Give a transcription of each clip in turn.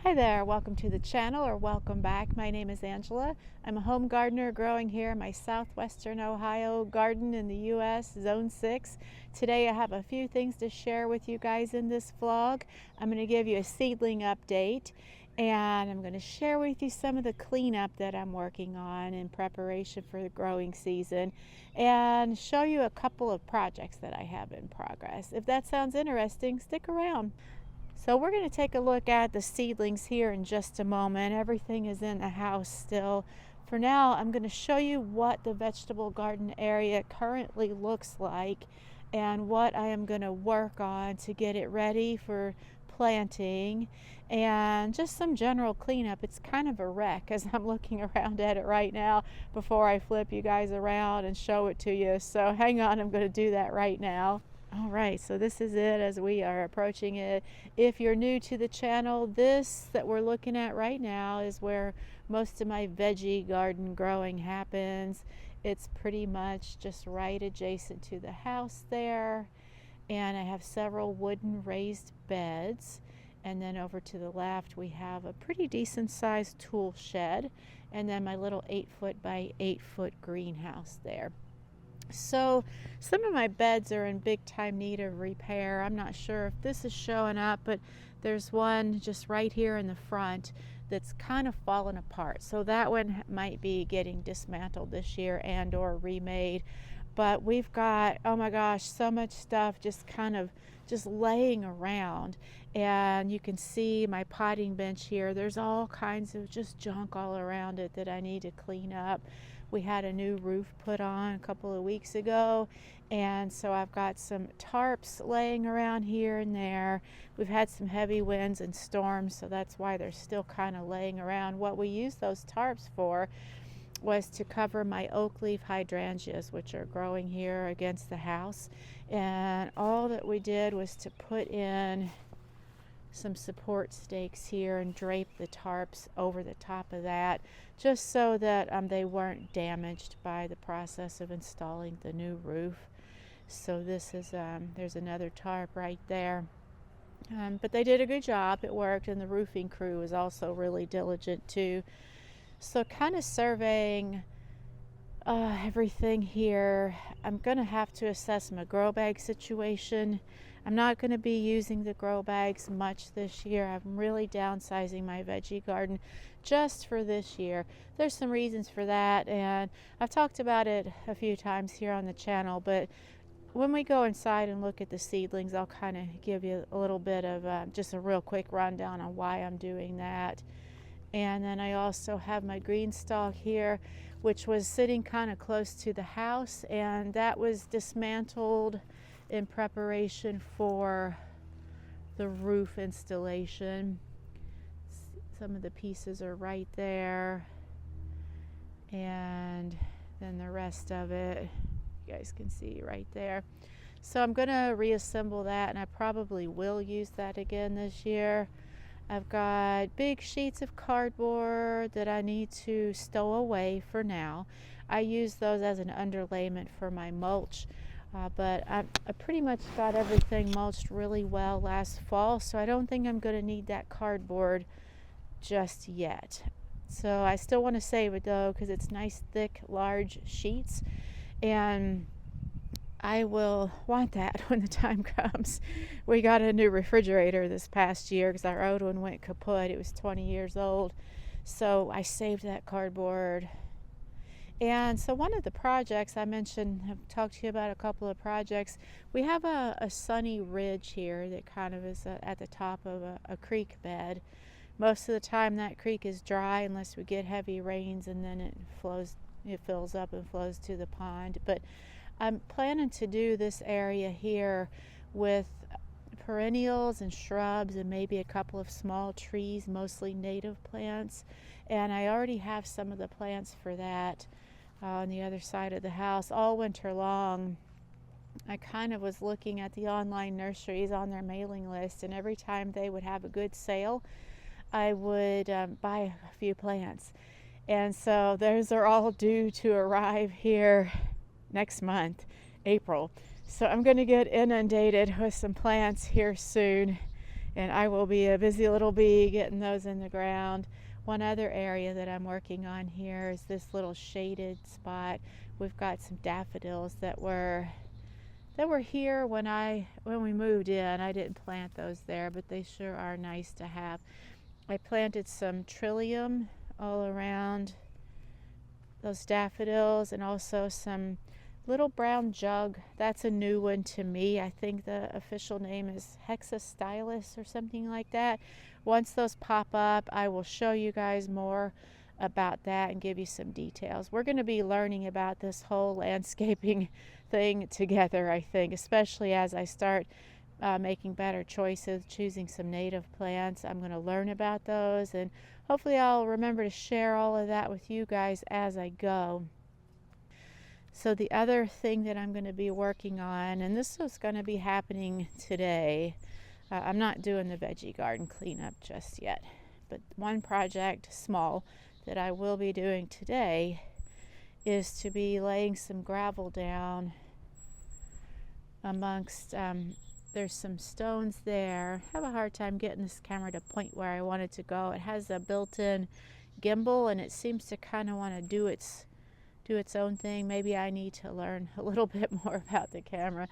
Hi there, welcome to the channel or welcome back. My name is Angela. I'm a home gardener growing here in my southwestern Ohio garden in the US, Zone 6. Today I have a few things to share with you guys in this vlog. I'm going to give you a seedling update and I'm going to share with you some of the cleanup that I'm working on in preparation for the growing season and show you a couple of projects that I have in progress. If that sounds interesting, stick around. So we're going to take a look at the seedlings here in just a moment. Everything is in the house still. For now, I'm going to show you what the vegetable garden area currently looks like and what I am going to work on to get it ready for planting and just some general cleanup. It's kind of a wreck as I'm looking around at it right now before I flip you guys around and show it to you. So hang on, I'm going to do that right now. All right, so this is it as we are approaching it. If you're new to the channel, this that we're looking at right now is where most of my veggie garden growing happens. It's pretty much just right adjacent to the house there. And I have several wooden raised beds. And then over to the left, we have a pretty decent sized tool shed. And then my little 8-foot by 8-foot greenhouse there. So some of my beds are in big time need of repair. I'm not sure if this is showing up, but there's one just right here in the front that's kind of fallen apart. So that one might be getting dismantled this year and or remade. But we've got, oh my gosh, so much stuff just kind of just laying around. And you can see my potting bench here. There's all kinds of just junk all around it that I need to clean up. We had a new roof put on a couple of weeks ago, and so I've got some tarps laying around here and there. We've had some heavy winds and storms, so that's why they're still kind of laying around. What we use those tarps for was to cover my oak leaf hydrangeas, which are growing here against the house. And all that we did was to put in some support stakes here and drape the tarps over the top of that, just so that they weren't damaged by the process of installing the new roof. So this is there's another tarp right there, but they did a good job. It worked, and the roofing crew was also really diligent too. So kind of surveying everything here. I'm gonna have to assess my grow bag situation. I'm not going to be using the grow bags much this year. I'm really downsizing my veggie garden just for this year. There's some reasons for that, and I've talked about it a few times here on the channel, but when we go inside and look at the seedlings, I'll kind of give you a little bit of just a real quick rundown on why I'm doing that. And then I also have my green stalk here, which was sitting kind of close to the house, and that was dismantled in preparation for the roof installation. Some of the pieces are right there, and then the rest of it you guys can see right there. So I'm going to reassemble that, and I probably will use that again this year. I've got big sheets of cardboard that I need to stow away for now. I use those as an underlayment for my mulch. But I pretty much got everything mulched really well last fall, so I don't think I'm going to need that cardboard just yet. So I still want to save it though, because it's nice, thick, large sheets, and I will want that when the time comes. We got a new refrigerator this past year because our old one went kaput. It was 20 years old, so I saved that cardboard. And so one of the projects I mentioned, I've talked to you about a couple of projects. We have a sunny ridge here that kind of is at the top of a creek bed. Most of the time that creek is dry unless we get heavy rains, and then it fills up and flows to the pond. But I'm planning to do this area here with perennials and shrubs and maybe a couple of small trees, mostly native plants. And I already have some of the plants for that on the other side of the house all winter long. I kind of was looking at the online nurseries on their mailing list, and every time they would have a good sale, I would buy a few plants. And so those are all due to arrive here next month, April. So I'm going to get inundated with some plants here soon, and I will be a busy little bee getting those in the ground. One other area that I'm working on here is this little shaded spot. We've got some daffodils that were here when we moved in. I didn't plant those there, but they sure are nice to have. I planted some trillium all around those daffodils, and also some little brown jug. That's a new one to me. I think the official name is Hexastylus or something like that. Once those pop up, I will show you guys more about that and give you some details. We're going to be learning about this whole landscaping thing together, I think, especially as I start making better choices, choosing some native plants. I'm going to learn about those, and hopefully I'll remember to share all of that with you guys as I go. So the other thing that I'm going to be working on, and this is going to be happening today, I'm not doing the veggie garden cleanup just yet, but one project, small, that I will be doing today is to be laying some gravel down amongst, there's some stones there. I have a hard time getting this camera to point where I want it to go. It has a built-in gimbal, and it seems to kind of want to do its own thing. Maybe I need to learn a little bit more about the camera.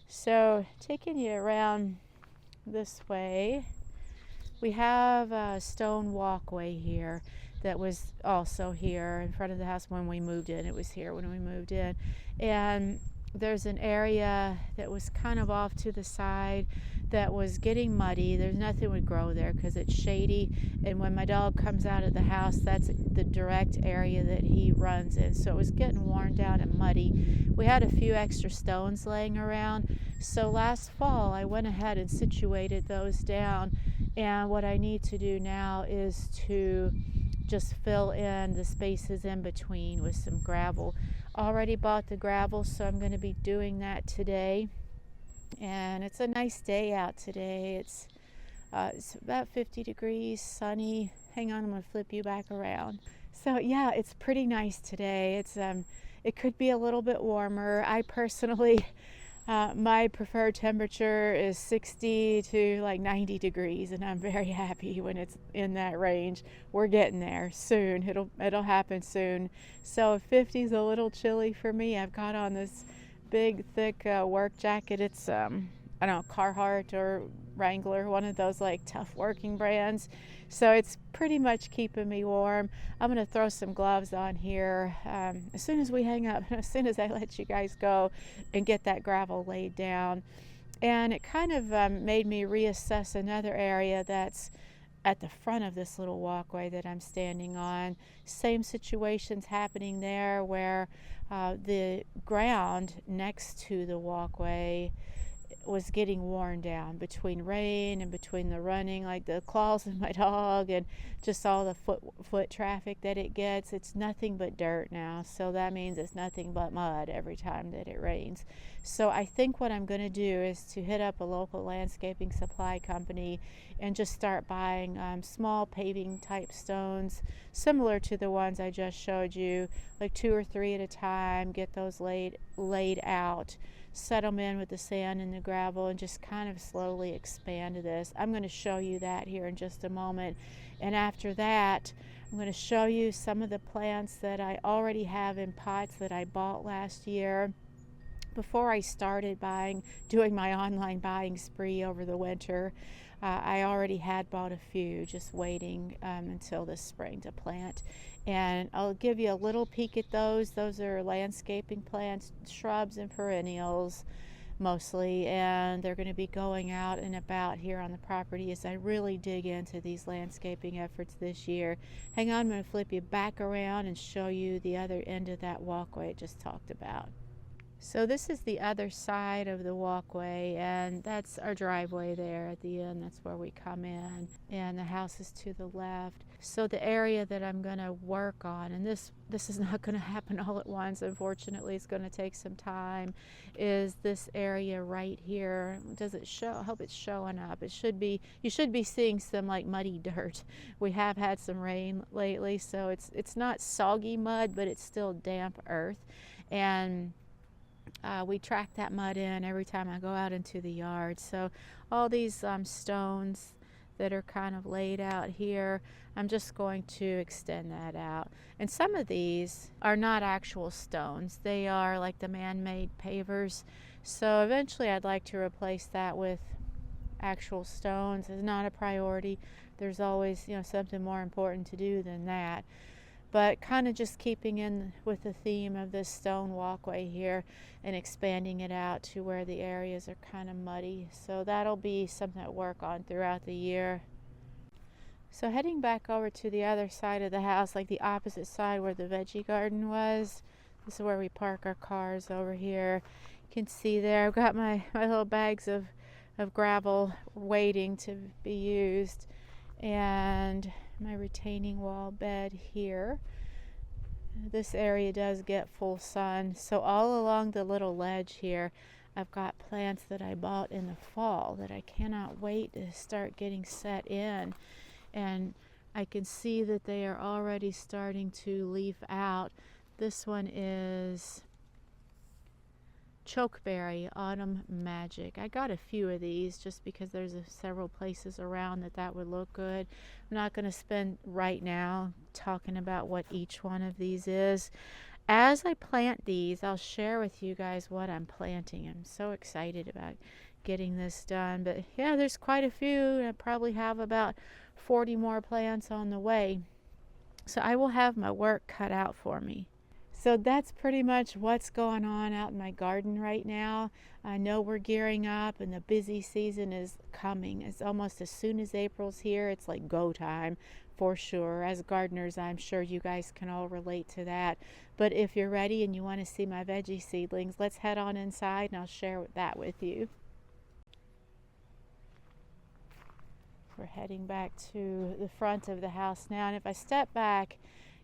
So taking you around this way, we have a stone walkway here that was also here in front of the house when we moved in. It was here when we moved in. And there's an area that was kind of off to the side that was getting muddy. There's nothing would grow there because it's shady, and when my dog comes out of the house, that's the direct area that he runs in. So it was getting worn down and muddy. We had a few extra stones laying around, so last fall I went ahead and situated those down, and what I need to do now is to just fill in the spaces in between with some gravel. Already bought the gravel, so I'm going to be doing that today. And it's a nice day out today. It's about 50 degrees, sunny. Hang on, I'm going to flip you back around. So yeah, it's pretty nice today. It could be a little bit warmer. I personally, my preferred temperature is 60 to like 90 degrees, and I'm very happy when it's in that range. We're getting there soon. It'll happen soon. So if 50 is a little chilly for me, I've got on this big thick work jacket. It's I don't know, Carhartt or Wrangler, one of those like tough working brands. So it's pretty much keeping me warm. I'm going to throw some gloves on here as soon as we hang up, as soon as I let you guys go and get that gravel laid down. And it kind of made me reassess another area that's at the front of this little walkway that I'm standing on. Same situations happening there, where the ground next to the walkway was getting worn down between rain and between the running, like the claws of my dog and just all the foot traffic that it gets. It's nothing but dirt now, so that means it's nothing but mud every time that it rains. So I think what I'm going to do is to hit up a local landscaping supply company and just start buying small paving type stones similar to the ones I just showed you, like 2 or 3 at a time. Get those laid out, set them in with the sand and the gravel, and just kind of slowly expand this. I'm going to show you that here in just a moment. And after that, I'm going to show you some of the plants that I already have in pots that I bought last year before I started doing my online buying spree over the winter. I already had bought a few, just waiting until this spring to plant. And I'll give you a little peek at those. Those are landscaping plants, shrubs and perennials mostly, and they're going to be going out and about here on the property as I really dig into these landscaping efforts this year. Hang on, I'm going to flip you back around and show you the other end of that walkway I just talked about. So this is the other side of the walkway, and that's our driveway there at the end. That's where we come in, and the house is to the left. So the area that I'm going to work on, and this is not going to happen all at once, unfortunately, it's going to take some time, is this area right here. Does it show? I hope it's showing up. It should be. You should be seeing some like muddy dirt. We have had some rain lately, so it's not soggy mud, but it's still damp earth. And We track that mud in every time I go out into the yard. So all these stones that are kind of laid out here, I'm just going to extend that out. And some of these are not actual stones. They are like the man-made pavers. So eventually I'd like to replace that with actual stones. It's not a priority. There's always, something more important to do than that. But kind of just keeping in with the theme of this stone walkway here and expanding it out to where the areas are kind of muddy. So that'll be something to work on throughout the year. So heading back over to the other side of the house, like the opposite side where the veggie garden was. This is where we park our cars over here. You can see there, I've got my little bags of gravel waiting to be used. And my retaining wall bed here. This area does get full sun, so all along the little ledge here I've got plants that I bought in the fall that I cannot wait to start getting set in, and I can see that they are already starting to leaf out. This one is chokeberry autumn magic. I got a few of these just because there's several places around that would look good. I'm not going to spend right now talking about what each one of these is. As I plant these, I'll share with you guys what I'm planting. I'm so excited about getting this done. But yeah, there's quite a few. I probably have about 40 more plants on the way. So I will have my work cut out for me. So that's pretty much what's going on out in my garden right now. I know we're gearing up and the busy season is coming. It's almost as soon as April's here, it's like go time for sure. As gardeners, I'm sure you guys can all relate to that. But if you're ready and you want to see my veggie seedlings, let's head on inside and I'll share that with you. We're heading back to the front of the house now, and if I step back,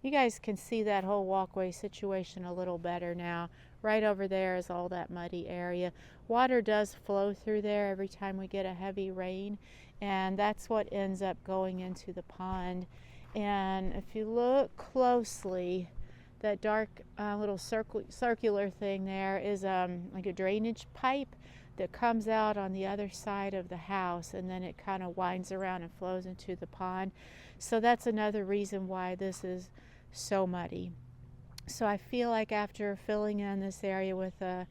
you guys can see that whole walkway situation a little better now. Right over there is all that muddy area. Water does flow through there every time we get a heavy rain, and that's what ends up going into the pond. And if you look closely, that dark little circular thing there is like a drainage pipe that comes out on the other side of the house, and then it kind of winds around and flows into the pond. So that's another reason why this is so muddy. So I feel like after filling in this area with the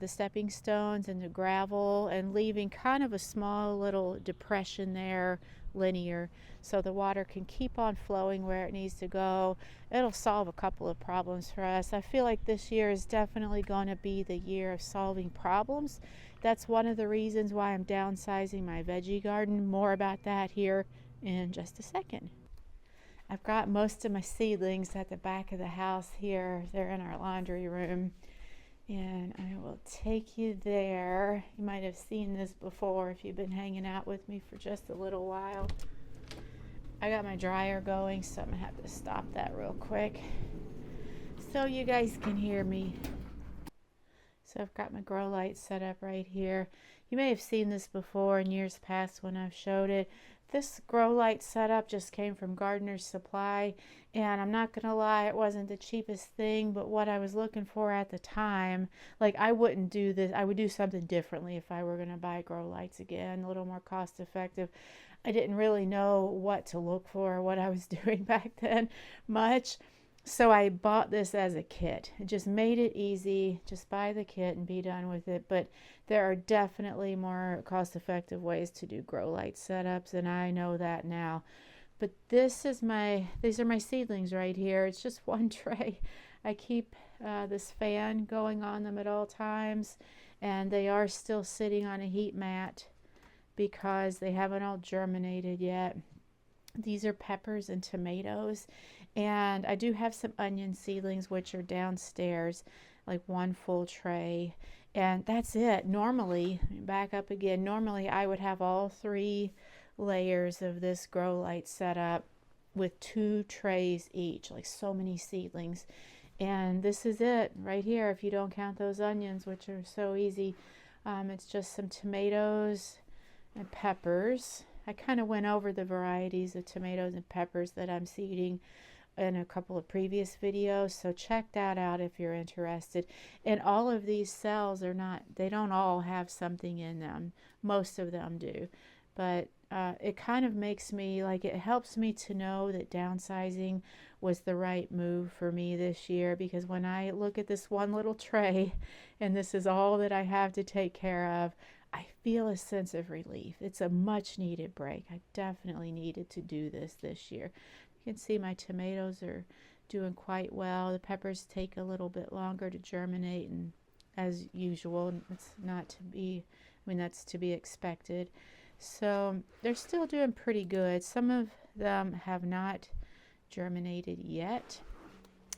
stepping stones and the gravel and leaving kind of a small little depression there, linear, so the water can keep on flowing where it needs to go, it'll solve a couple of problems for us. I feel like this year is definitely going to be the year of solving problems. That's one of the reasons why I'm downsizing my veggie garden. More about that here in just a second. I've got most of my seedlings at the back of the house here. They're in our laundry room. And I will take you there. You might have seen this before if you've been hanging out with me for just a little while. I got my dryer going, so I'm going to have to stop that real quick so you guys can hear me. So I've got my grow light set up right here. You may have seen this before in years past when I've showed it. This grow light setup just came from Gardener's Supply, and I'm not gonna lie, it wasn't the cheapest thing, but what I was looking for at the time, like I wouldn't do this, I would do something differently if I were gonna buy grow lights again, a little more cost effective. I didn't really know what to look for, what I was doing back then much. So I bought this as a kit. It just made it easy. Just buy the kit and be done with it. But there are definitely more cost-effective ways to do grow light setups, and I know that now. But these are my seedlings right here. It's just one tray. I keep this fan going on them at all times, and they are still sitting on a heat mat because they haven't all germinated yet. These are peppers and tomatoes, and I do have some onion seedlings which are downstairs, like one full tray, and that's it. Normally, back up again, normally I would have all 3 layers of this grow light set up with 2 trays each, like so many seedlings. And this is it right here, if you don't count those onions, which are so easy. It's just some tomatoes and peppers. I kind of went over the varieties of tomatoes and peppers that I'm seeding, in a couple of previous videos, so check that out if you're interested. And all of these cells are not, they don't all have something in them. Most of them do, but it kind of makes me, like, it helps me to know that downsizing was the right move for me this year, because when I look at this one little tray and this is all that I have to take care of, I feel a sense of relief. It's a much needed break. I definitely needed to do this year. You can see my tomatoes are doing quite well. The peppers take a little bit longer to germinate, and as usual, it's not to be, I mean, that's to be expected. So they're still doing pretty good. Some of them have not germinated yet,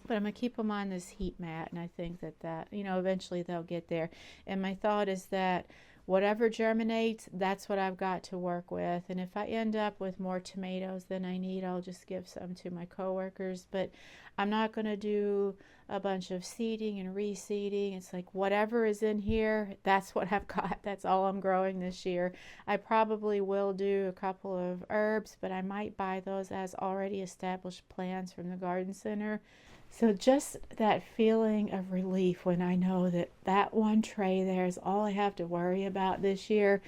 but I'm going to keep them on this heat mat, and I think that eventually they'll get there. And my thought is that whatever germinates, that's what I've got to work with. And if I end up with more tomatoes than I need, I'll just give some to my coworkers. But I'm not going to do a bunch of seeding and reseeding. It's like whatever is in here, that's what I've got. That's all I'm growing this year. I probably will do a couple of herbs, but I might buy those as already established plants from the garden center. So just that feeling of relief when I know that that one tray there is all I have to worry about this year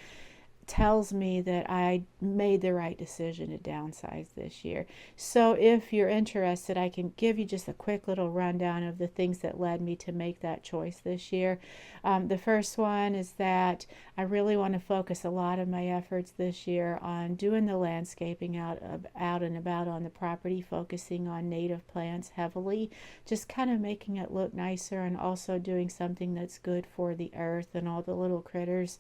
tells me that I made the right decision to downsize this year. So if you're interested, I can give you just a quick little rundown of the things that led me to make that choice this year. The first one is that I really want to focus a lot of my efforts this year on doing the landscaping out and about on the property, focusing on native plants heavily, just kind of making it look nicer, and also doing something that's good for the earth and all the little critters.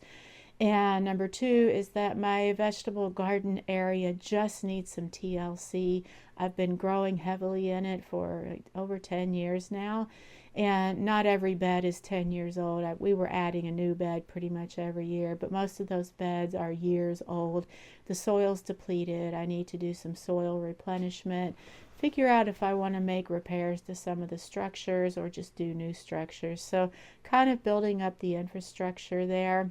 And number two is that my vegetable garden area just needs some TLC. I've been growing heavily in it for over 10 years now, and not every bed is 10 years old. We were adding a new bed pretty much every year, but most of those beds are years old. The soil's depleted. I need to do some soil replenishment, figure out if I want to make repairs to some of the structures or just do new structures. So kind of building up the infrastructure there.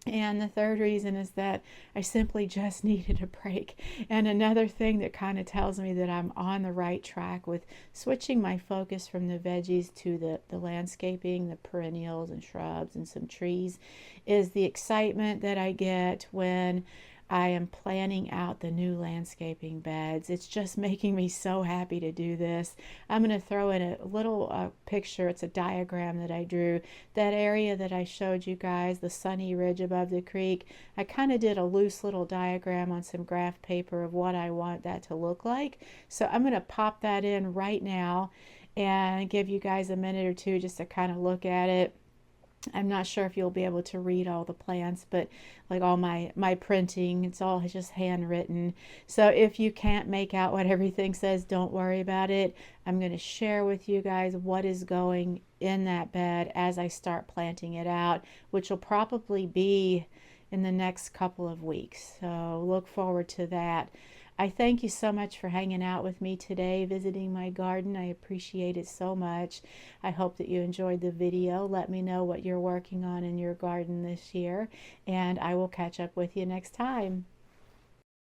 And the third reason is that I simply just needed a break. And another thing that kind of tells me that I'm on the right track with switching my focus from the veggies to the landscaping, the perennials and shrubs and some trees, is the excitement that I get when I am planning out the new landscaping beds. It's just making me so happy to do this. I'm going to throw in a little picture. It's a diagram that I drew. That area that I showed you guys, the sunny ridge above the creek, I kind of did a loose little diagram on some graph paper of what I want that to look like. So I'm going to pop that in right now and give you guys a minute or two just to kind of look at it. I'm not sure if you'll be able to read all the plans, but like all my printing, it's all just handwritten. So if you can't make out what everything says, don't worry about it. I'm going to share with you guys what is going in that bed as I start planting it out, which will probably be in the next couple of weeks. So look forward to that. I thank you so much for hanging out with me today, visiting my garden. I appreciate it so much. I hope that you enjoyed the video. Let me know what you're working on in your garden this year, and I will catch up with you next time.